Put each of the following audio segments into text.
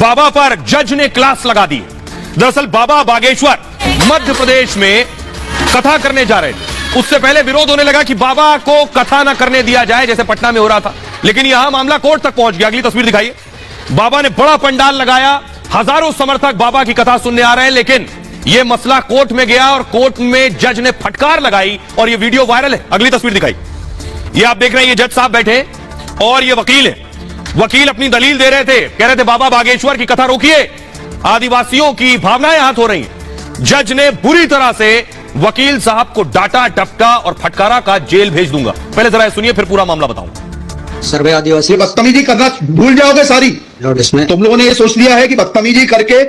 बाबा पर जज ने क्लास लगा दी। दरअसल बाबा बागेश्वर मध्य प्रदेश में कथा करने जा रहे थे। उससे पहले विरोध होने लगा कि बाबा को कथा ना करने दिया जाए, जैसे पटना में हो रहा था, लेकिन यहां मामला कोर्ट तक पहुंच गया। अगली तस्वीर दिखाइए। बाबा ने बड़ा पंडाल लगाया, हजारों समर्थक बाबा की कथा सुनने आ रहे हैं, लेकिन यह मसला कोर्ट में गया और कोर्ट में जज ने फटकार लगाई और यह वीडियो वायरल है। अगली तस्वीर दिखाई। ये आप देख रहे हैं, ये जज साहब बैठे और ये वकील है। वकील अपनी दलील दे रहे थे, कह रहे थे बाबा बागेश्वर की कथा रोकिए, आदिवासियों की भावनाएं हाथ हो रही हैं। जज ने बुरी तरह से वकील साहब को डांटा, डपटा और फटकारा, का जेल भेज दूंगा। पहले जरा सुनिए, फिर पूरा मामला बताऊंगा। सर्वे आदिवासी बदतमीजी करना भूल जाओगे सारी। इसमें तुम लोगों ने ये सोच लिया है कि बदतमीजी करके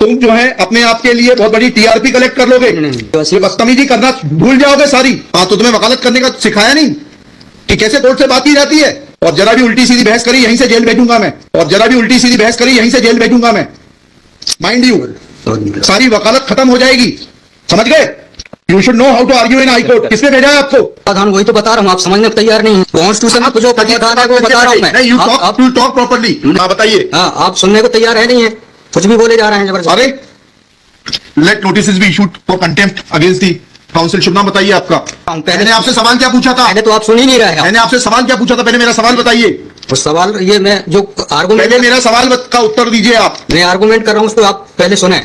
तुम जो है अपने आप के लिए बहुत बड़ी टीआरपी कलेक्ट कर लोगे। ये बदतमीजी करना भूल जाओगे सारी। हाँ, तो तुम्हें वकालत करने का सिखाया नहीं कि कैसे कोर्ट से बात की जाती है। और जरा भी उल्टी सीधी बहस करी यहीं से जेल भेजूंगा मैं। और जरा भी उल्टी सीधी बहस करी यहीं से जेल भेजूंगा मैं। माइंड यू, सारी वकालत खत्म हो जाएगी, समझ गए? You should know how to argue in high court. किसने भेजा है आपको? प्रधान वही तो बता रहा हूँ, आप समझने को तैयार नहीं है। कॉन्स्टिट्यूशन में जो प्रावधान है वो बता रहा हूँ मैं। You talk properly. हाँ बताइए। हाँ, आप सुनने को तैयार है नहीं है, कुछ भी बोले जा रहे हैं जबरदस्त। अरे let notice be issued for contempt against the council. शुभ नाम बताइए आपका। मैंने आपसे सवाल क्या पूछा था? पहले तो आप सुन ही नहीं रहे हैं। मैंने आपसे सवाल क्या पूछा था? पहले मेरा सवाल बताइए। उस सवाल ये मैं जो आर्गूमेंट, पहले मेरा सवाल का उत्तर दीजिए आप। मैं आर्गूमेंट कर रहा हूँ उसको आप पहले सुने।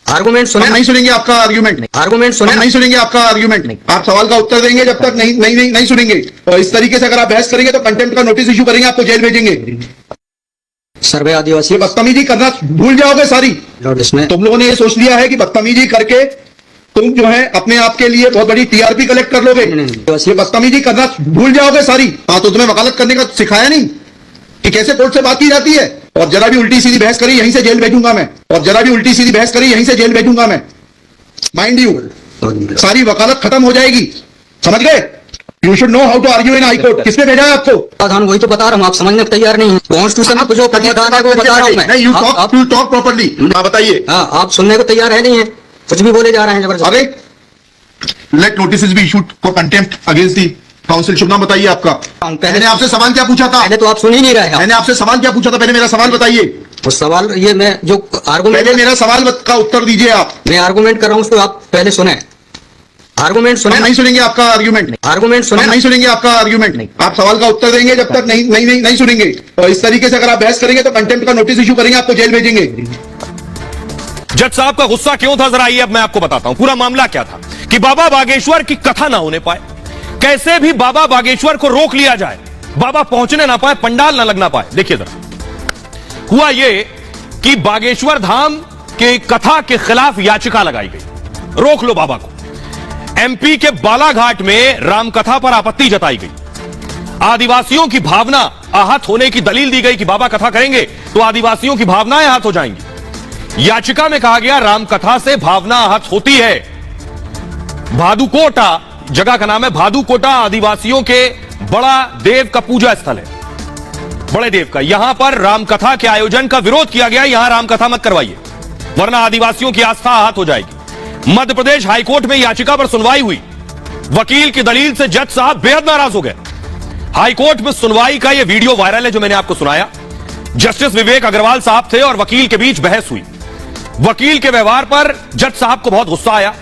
आर्गूमेंट सुने। नहीं सुनेंगे आपका आर्ग्यूमेंट। आर्गूमेंट सुने। नहीं सुनेंगे आपका आर्ग्यूमेंट। आप सवाल का उत्तर देंगे जब तक नहीं सुनेंगे। और इस तरीके से अगर आप बहस करेंगे तो कंटेम्प्ट का नोटिस इशू करेंगे, आपको जेल भेजेंगे। सर्वे आदिवासी बदतमीजी करना भूल जाओगे सारी। इसमें तुम लोगों ने ये सोच लिया है कि बदतमीजी करके तुम जो है अपने आप के लिए बहुत बड़ी टीआरपी कलेक्ट कर लोगे। ये बदतमीजी करना भूल जाओगे सारी। हाँ, तो तुम्हें वकालत करने का सिखाया नहीं कि कैसे कोर्ट से बात की जाती है। और जरा भी उल्टी सीधी बहस करी यहीं से जेल भेजूंगा मैं। और जरा भी उल्टी सीधी बहस करी यहीं से जेल भेजूंगा मैं। माइंड यू, सारी वकालत खत्म हो जाएगी, समझ गए? You should know how to argue in high court. किसने भेजा है आपको? प्रधान वही तो बता रहा हूँ, आप समझने को तैयार नहीं है। कॉन्स्टिट्यूशन में जो प्रावधान है वो बता रहा हूँ मैं। You talk properly. हाँ बताइए। हाँ, आप सुनने को तैयार है नहीं है, कुछ भी बोले जा रहे हैं जबरदस्त। अरे let notice be issued for contempt against the council. शुभ नाम बताइए आपका। मैंने आपसे सवाल क्या पूछा था? पहले तो आप सुन ही नहीं रहे हैं। मैंने आपसे सवाल क्या पूछा था? पहले मेरा सवाल बताइए। उस सवाल ये मैं जो आर्गूमेंट, पहले मेरा सवाल का उत्तर दीजिए आप। मैं आर्गूमेंट कर रहा हूँ उसको आप पहले सुने। आर्गूमेंट सुने। नहीं सुनेंगे आपका आर्ग्यूमेंट। आर्गूमेंट सुने। नहीं सुनेंगे आपका आर्ग्यूमेंट। आप सवाल का उत्तर देंगे जब तक नहीं सुनेंगे। और इस तरीके से अगर आप बहस करेंगे तो कंटेम्प्ट का नोटिस इशू करेंगे, आपको जेल भेजेंगे। जज साहब का गुस्सा क्यों था, जरा आइए अब मैं आपको बताता हूं। पूरा मामला क्या था कि बाबा बागेश्वर की कथा ना होने पाए, कैसे भी बाबा बागेश्वर को रोक लिया जाए, बाबा पहुंचने ना पाए, पंडाल ना लगना पाए। देखिए जरा, हुआ यह कि बागेश्वर धाम के कथा के खिलाफ याचिका लगाई गई, रोक लो बाबा को। एमपी के बालाघाट में रामकथा पर आपत्ति जताई गई। आदिवासियों की भावना आहत होने की दलील दी गई कि बाबा कथा करेंगे तो आदिवासियों की भावनाएं आहत हो जाएंगी। याचिका में कहा गया रामकथा से भावना आहत होती है। भादुकोटा जगह का नाम है, भादुकोटा आदिवासियों के बड़ा देव का पूजा स्थल है, बड़े देव का। यहां पर रामकथा के आयोजन का विरोध किया गया, यहां रामकथा मत करवाइए वरना आदिवासियों की आस्था आहत हो जाएगी। मध्य प्रदेश हाईकोर्ट में याचिका पर सुनवाई हुई। वकील की दलील से जज साहब बेहद नाराज हो गए। हाईकोर्ट में सुनवाई का यह वीडियो वायरल है जो मैंने आपको सुनाया। जस्टिस विवेक अग्रवाल साहब थे और वकील के बीच बहस हुई। वकील के व्यवहार पर जज साहब को बहुत गुस्सा आया।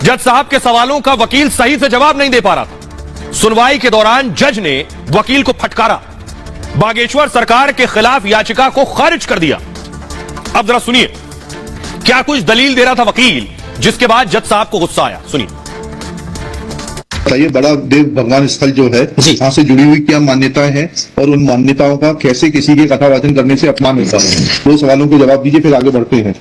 जज साहब के सवालों का वकील सही से जवाब नहीं दे पा रहा था। सुनवाई के दौरान जज ने वकील को फटकारा, बागेश्वर सरकार के खिलाफ याचिका को खारिज कर दिया। अब जरा सुनिए क्या कुछ दलील दे रहा था वकील, जिसके बाद जज साहब को गुस्सा आया। सुनिए। बताइए, बड़ा देव भगवान स्थल जो है वहां से जुड़ी हुई क्या मान्यताएं हैं और उन मान्यताओं का कैसे किसी के कथा वाचन करने से अपमान होता है? दो सवालों के जवाब दीजिए, फिर आगे बढ़ते हैं।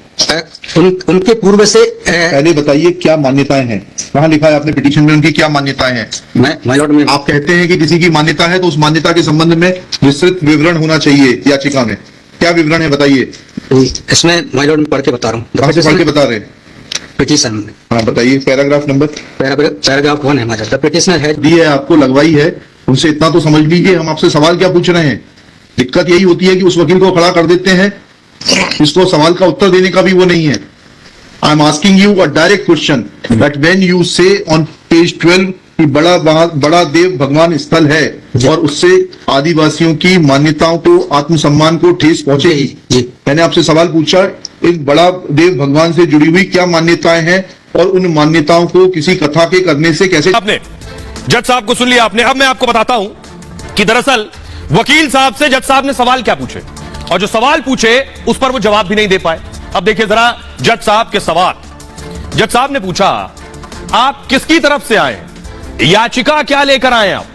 उनके पूर्व से पहले बताइए क्या मान्यताएं हैं, वहां लिखा है आपने पिटीशन में उनकी क्या मान्यताएं हैं? मैं आप कहते हैं कि किसी की मान्यता है तो उस मान्यता के संबंध में विस्तृत विवरण होना चाहिए याचिका में। क्या विवरण है बताइए? इसमें माइलॉर्ड में पढ़ के बता रहा हूँ। कहां से पढ़ के बता रहे हैं? पिटीशन में। हाँ बताइए, पैराग्राफ नंबर। पैराग्राफ 1 है हमारा। द पिटीशनर है दी है आपको, लगवाई है, उनसे इतना तो समझ लीजिए हम आपसे सवाल क्या पूछ रहे हैं। दिक्कत यही होती है कि उस वकील को खड़ा कर देते हैं, इसको सवाल का उत्तर देने का भी वो नहीं है। I am asking you a direct question that when you से ऑन पेज 12 कि बड़ा देव भगवान स्थल है और उससे आदिवासियों की मान्यताओं को, आत्मसम्मान को ठेस पहुंचेगी। जी। मैंने आपसे सवाल पूछा, एक बड़ा देव भगवान से जुड़ी हुई क्या मान्यताएं हैं और उन मान्यताओं को किसी कथा के करने से कैसे। आपने जज साहब को सुन लिया आपने। अब मैं आपको बताता हूं कि दरअसल वकील साहब से जज साहब ने सवाल क्या पूछे, और जो सवाल पूछे उस पर वो जवाब भी नहीं दे पाए। अब देखिए जरा जज साहब के सवाल। जज साहब ने पूछा, आप किसकी तरफ से आए, याचिका क्या लेकर आए आप?